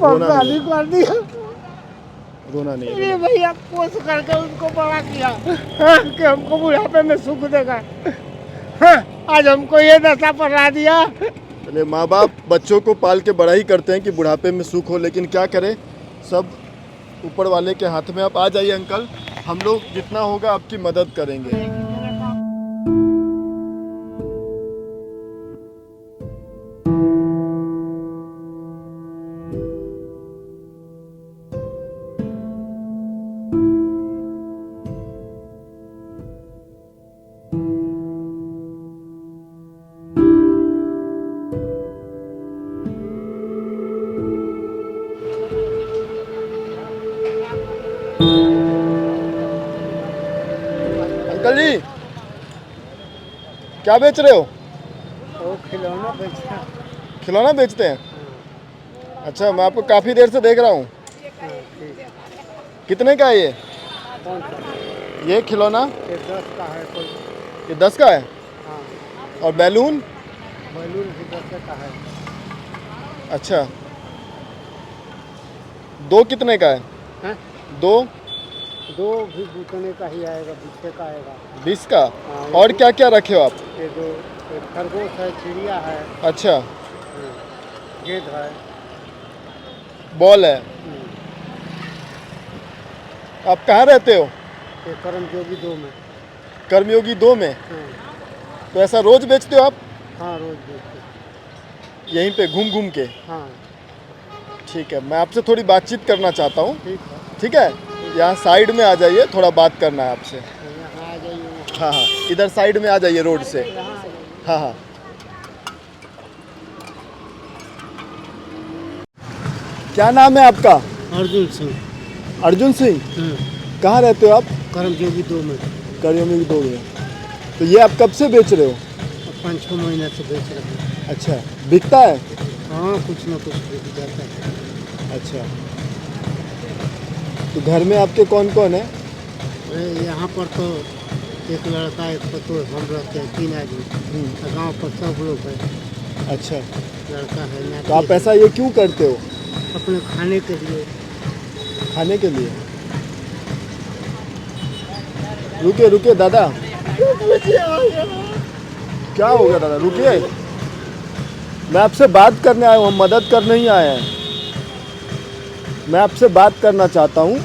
बर्बादी कर दिया। रोना नहीं ये रोना। भैया कोस करके उसको बड़ा किया, हाँ, कि हमको बुढ़ापे में सुख देगा। हाँ, आज हमको ये दशा पड़ा दिया। चलिए, माँ बाप बच्चों को पाल के बड़ा ही करते हैं कि बुढ़ापे में सुख हो, लेकिन क्या करें, सब ऊपर वाले के हाथ में। आप आ जाइए अंकल, हम लोग जितना होगा आपकी मदद करेंगे। अंकल जी, क्या बेच रहे हो? वो खिलौना बेचता। खिलौना बेचते हैं? अच्छा, मैं आपको काफ़ी देर से देख रहा हूँ। कितने का है ये? कौन सा? ये खिलौना ये 10 का है कोई। ये 10 का है? हाँ, और बैलून? बैलून भी 10 का है। अच्छा, दो कितने का है? हैं? दो दो भी उतने का ही आएगा, 20 का आएगा। 20 का? हाँ, और क्या क्या रखे हो आप? ये दो, एक खरगोश है, चिड़िया है, अच्छा, गेंद है। बॉल है। आप कहाँ रहते हो? ये कर्मयोगी 2 में। कर्मयोगी 2 में? हाँ, तो ऐसा रोज बेचते हो आप? हाँ, रोज बेचते। यहीं पे घूम घूम के? हाँ, ठीक है, मैं आपसे थोड़ी बातचीत करना चाहता हूँ। ठीक है। ठीक है, यहाँ साइड में आ जाइए, थोड़ा बात करना है आपसे। यहाँ आ जाइए। हाँ हाँ, इधर साइड में आ जाइए रोड से। यहाँ आ जाइए। हाँ हाँ। क्या नाम है आपका? अर्जुन सिंह। अर्जुन सिंह? कहाँ रहते हो आप? कर्मयोगी 2 में। कर्मयोगी 2 में। तो ये आप कब से बेच रहे हो? 5-6 महीने से बेच रहे हैं। अच्छा, बिकता है? हाँ, कुछ ना कुछ बिक जाता है। अच्छा, तो घर में आपके कौन कौन है? अरे यहाँ पर तो एक लड़का, एक पतो, हम रहते हैं 3 आदमी। गाँव पर सब लोग है। अच्छा, लड़का है ना। तो आप ऐसा ये क्यों करते हो? अपने खाने के लिए। खाने के लिए? रुकिए रुकिए दादा। क्या हो गया दादा? रुकिए, मैं आपसे बात करने आया हूँ, हम मदद करने ही आए हैं। मैं आपसे बात करना चाहता हूँ।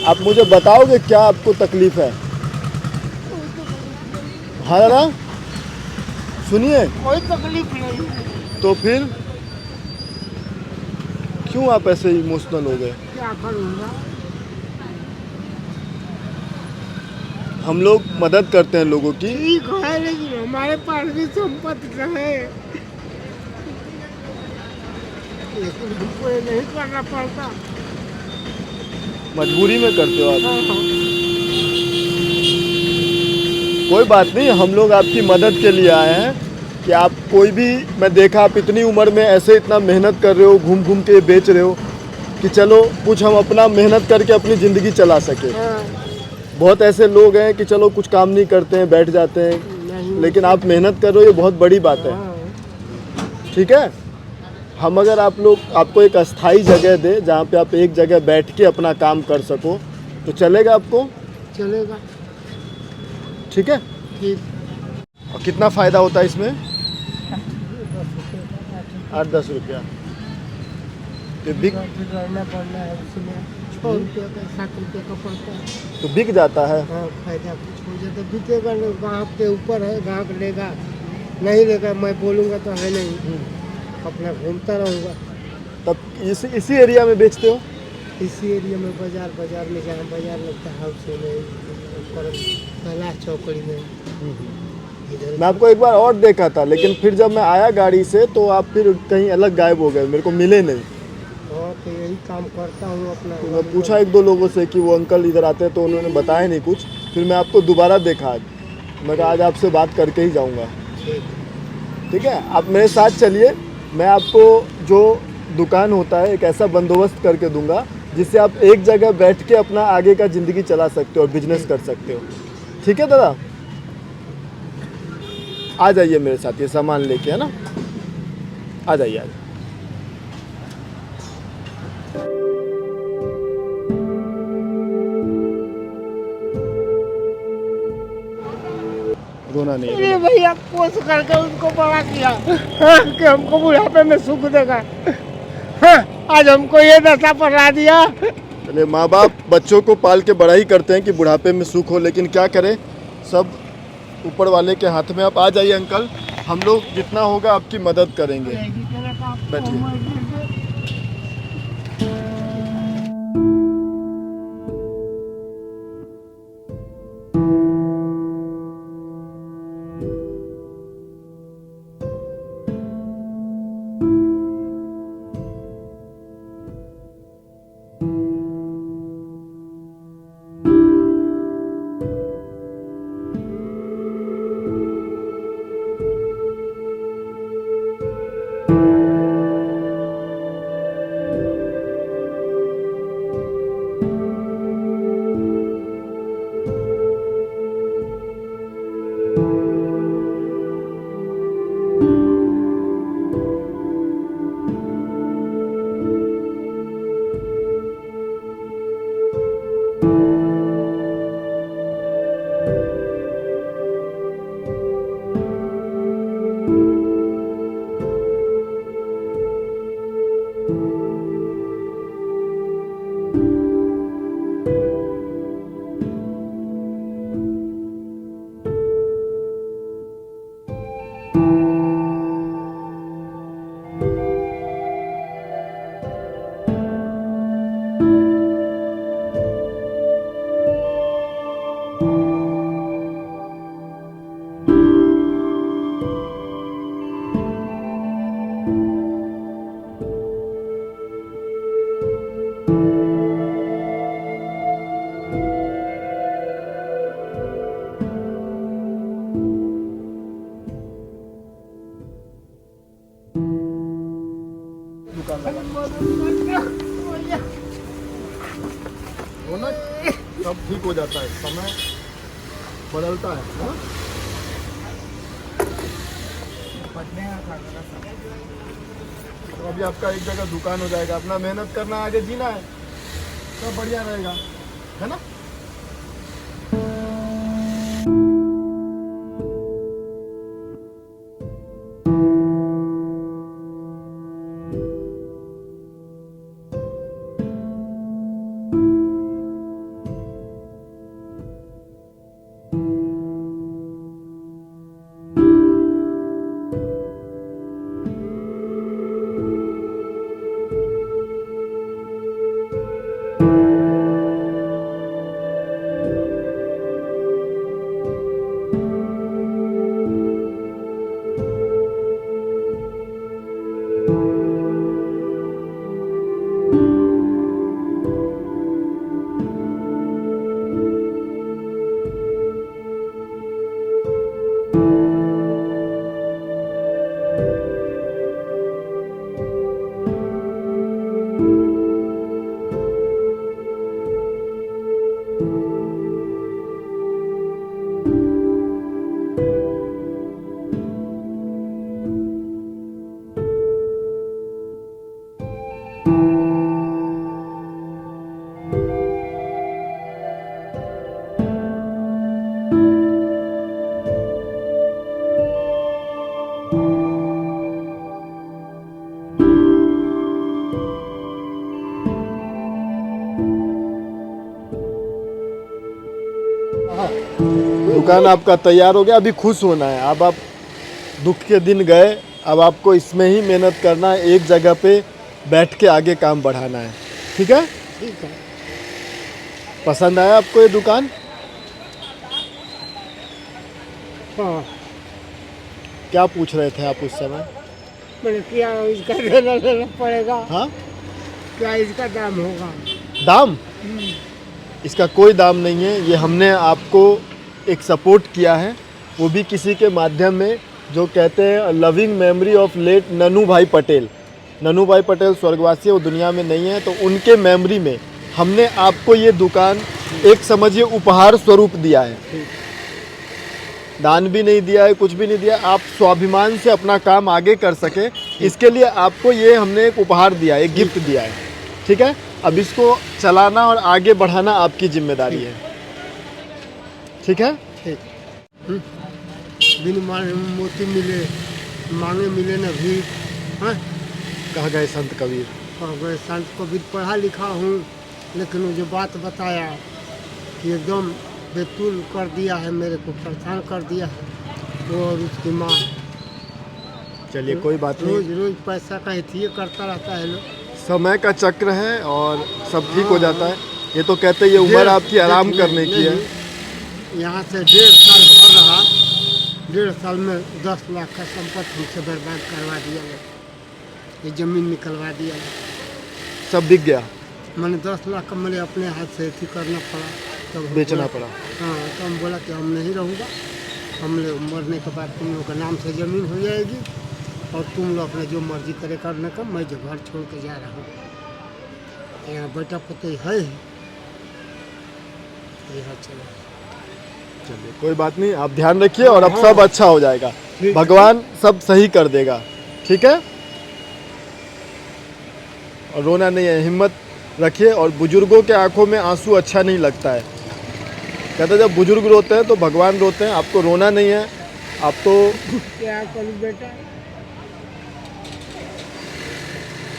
आप मुझे बताओगे क्या आपको तकलीफ है? हाँ दादा, सुनिए। कोई तकलीफ नहीं। तो फिर क्यों आप ऐसे इमोशनल हो गए? क्या करूँगा? हम लोग मदद करते हैं लोगों की। ठीक है, लेकिन हमारे पास भी संपत्ति है, लेकिन हमको ये नहीं करना पड़ता। मजबूरी में करते हो आप? हाँ, हाँ। कोई बात नहीं, हम लोग आपकी मदद के लिए आए हैं कि आप कोई भी, मैं देखा आप इतनी उम्र में ऐसे इतना मेहनत कर रहे हो, घूम घूम के बेच रहे हो, कि चलो कुछ हम अपना मेहनत करके अपनी ज़िंदगी चला सके। हाँ, बहुत ऐसे लोग हैं कि चलो कुछ काम नहीं करते हैं, बैठ जाते हैं, नहीं। लेकिन आप मेहनत कर रहे हो, ये बहुत बड़ी बात है। हाँ, ठीक है, हम अगर आप लोग आपको एक अस्थाई जगह दें जहाँ पे आप एक जगह बैठ के अपना काम कर सको, तो चलेगा आपको? चलेगा। ठीक है। ठीक। और कितना फ़ायदा होता है इसमें? 8-10 रुपया। तो बिक रहना पड़ना है, इसमें 6 रुपये का 7 रुपये का पड़ता है। तो बिक जाता है? हाँ, फायदा कुछ हो जाता, बिकेगा नहीं। ग्राहक के ऊपर है, ग्राहक लेगा नहीं लेगा, मैं बोलूँगा तो है नहीं, अपना घूमता रहूँगा। तब इसी एरिया में बेचते हो? इसी एरिया में बाजार में जहाँ बाजार लगता है, उसी में कैलाश चौकड़ी में इधर। मैं आपको एक बार और देखा था, लेकिन फिर जब मैं आया गाड़ी से तो आप फिर कहीं अलग गायब हो गए, मेरे को मिले नहीं। हाँ, तो यही काम करता हूँ अपना। तो मैं पूछा 1-2 लोगों से कि वो अंकल इधर आते हैं, तो उन्होंने बताया नहीं कुछ। फिर मैं आपको दोबारा देखा आज, मैं कहा आज आपसे बात करके ही जाऊँगा। ठीक है, आप मेरे साथ चलिए, मैं आपको जो दुकान होता है एक ऐसा बंदोबस्त करके दूंगा जिससे आप एक जगह बैठ के अपना आगे का ज़िंदगी चला सकते हो और बिजनेस कर सकते हो। ठीक है दादा? आ जाइए मेरे साथ, ये सामान लेके, है ना, आ जाइए आ जाइए। रोना नहीं है, अरे भैया कोस करके उसको बड़ा किया, हाँ, कि हमको बुढ़ापे में सुख देगा। हाँ, आज हमको ये दशा पड़ा दिया। चलिए, माँ बाप बच्चों को पाल के बड़ा ही करते हैं कि बुढ़ापे में सुख हो, लेकिन क्या करें, सब ऊपर वाले के हाथ में। आप आ जाइए अंकल, हम लोग जितना होगा आपकी मदद करेंगे। बैठिए। वो ना सब ठीक हो जाता है, समय बदलता है ना? तो अभी आपका एक जगह दुकान हो जाएगा, अपना मेहनत करना, आगे जीना है, सब बढ़िया रहेगा, है ना? दुकान आपका तैयार हो गया, अभी खुश होना है। अब आप दुख के दिन गए, अब आपको इसमें ही मेहनत करना है, एक जगह पे बैठ के आगे काम बढ़ाना है, ठीक है? ठीक है। पसंद आया आपको ये दुकान? हाँ, क्या पूछ रहे थे आप उस समय? मैंने क्या इसका लेना पड़ेगा? हाँ, क्या इसका दाम होगा? दाम? इसका कोई दाम नहीं है, ये हमने आपको एक सपोर्ट किया है, वो भी किसी के माध्यम में, जो कहते हैं लविंग मेमोरी ऑफ लेट ननू भाई पटेल। ननू भाई पटेल स्वर्गवासी, वो दुनिया में नहीं है, तो उनके मेमोरी में हमने आपको ये दुकान एक समझिए उपहार स्वरूप दिया है। दान भी नहीं दिया है, कुछ भी नहीं दिया, आप स्वाभिमान से अपना काम आगे कर सके, इसके लिए आपको ये हमने एक उपहार दिया है, एक गिफ्ट दिया है, ठीक है। अब इसको चलाना और आगे बढ़ाना आपकी जिम्मेदारी है, ठीक है। ठीक। बिन मांगे मोती मिले, मांगे मिले न भी। हाँ, कहा गए संत कबीर। और मैं संत कबीर पढ़ा लिखा हूँ, लेकिन वो जो बात बताया कि एकदम बेतुल कर दिया है, मेरे को परेशान कर दिया है वो और उसकी माँ। चलिए कोई बात नहीं, रोज रोज पैसा का हितिये करता रहता है लोग। समय का चक्र है और सब ठीक हो जाता है। ये तो कहते हैं ये उम्र आपकी आराम करने की है। यहाँ से 1.5 साल भर रहा, 1.5 साल में 10 लाख का संपत्ति हमसे बर्बाद करवा दिया गया, ये जमीन निकलवा दिया गया, सब बिक गया, मैंने 10 लाख का मैंने अपने हाथ से अथी करना पड़ा, तब बेचना पड़ा। हाँ, तो हम बोला कि हम नहीं रहूँगा, हम लोग मरने के बाद तुम लोग के नाम से ज़मीन हो जाएगी और तुम लोग अपने जो मर्जी करे करने का, मैं जो घर छोड़ के जा रहा हूँ। यहाँ बेटा पति है ही, यहाँ चलो। चलिए कोई बात नहीं, आप ध्यान रखिए और अब सब अच्छा हो जाएगा, भगवान सब सही कर देगा, ठीक है। और रोना नहीं है, हिम्मत रखिए। और बुजुर्गों के आंखों में आंसू अच्छा नहीं लगता है, कहते हैं जब बुजुर्ग रोते हैं तो भगवान रोते हैं। आपको रोना नहीं है, आप तो क्या करूँ बेटा,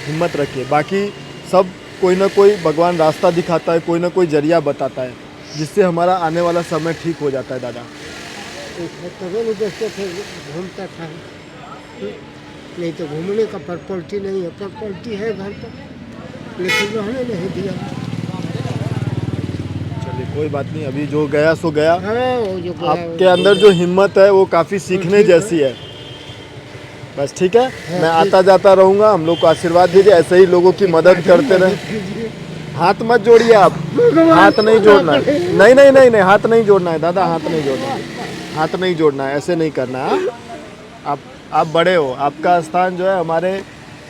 हिम्मत रखिए। बाकी सब कोई ना कोई भगवान रास्ता दिखाता है, कोई ना कोई जरिया बताता है, जिससे हमारा आने वाला समय ठीक हो जाता है। दादा तभी नहीं देखते थे, घूमता था, नहीं तो घूमने का प्रॉपर्टी नहीं है, प्रॉपर्टी है घर पर, लेकिन रहने नहीं दिया। चलिए कोई बात नहीं, अभी जो गया सो गया। हाँ, वो जो गया, आपके अंदर जो हिम्मत है वो काफ़ी सीखने जैसी है, बस ठीक है। मैं आता जाता रहूँगा, हम लोग को आशीर्वाद दीजिए, ऐसे ही लोगों की मदद करते रहे। हाथ मत जोड़िए आप, हाथ नहीं जोड़ना है, नहीं नहीं नहीं नहीं, हाथ नहीं जोड़ना है दादा, हाथ नहीं जोड़ना है, हाथ नहीं जोड़ना है, ऐसे नहीं करना है। आप बड़े हो, आपका स्थान जो है हमारे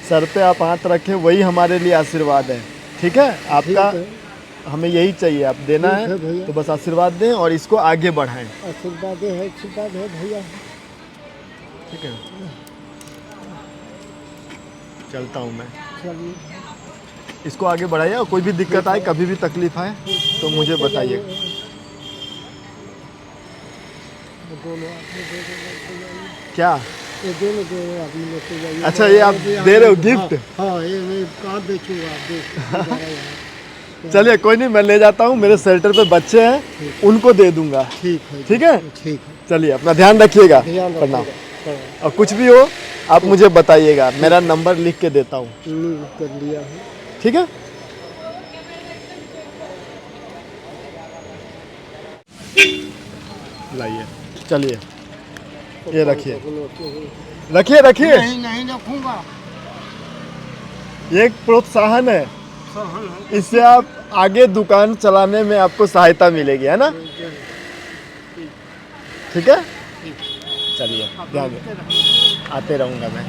सर पे, आप हाथ रखें वही हमारे लिए आशीर्वाद है, ठीक है। आपका हमें यही चाहिए, आप देना है तो बस आशीर्वाद दें और इसको आगे बढ़ाएं। आशीर्वाद है भैया, ठीक है, चलता हूँ मैं, चलिए। इसको आगे बढ़ाइए और कोई भी दिक्कत आए, कभी भी तकलीफ आए तो मुझे बताइए। दोनों आदमी दे दो, क्या? ये दोनों आदमी लेते जाइए। अच्छा, ये आप दे रहे हो गिफ्ट? हाँ, ये मैं कहाँ बेचूँगा, बेच। चलिए कोई नहीं, मैं ले जाता हूँ, मेरे शेल्टर पे बच्चे हैं, उनको दे दूंगा। ठीक है, ठीक है, ठीक है। चलिए अपना ध्यान रखिएगा, प्रणाम। और कुछ भी हो आप मुझे बताइएगा, मेरा नंबर लिख के देता हूँ, कर लिया है, ठीक है। लाइए, चलिए ये रखिए, रखिए रखिए, नहीं रखूँगा, ये एक प्रोत्साहन है, इससे आप आगे दुकान चलाने में आपको सहायता मिलेगी, है ना। ठीक है, चलिए ध्यान, आते रहूँगा मैं।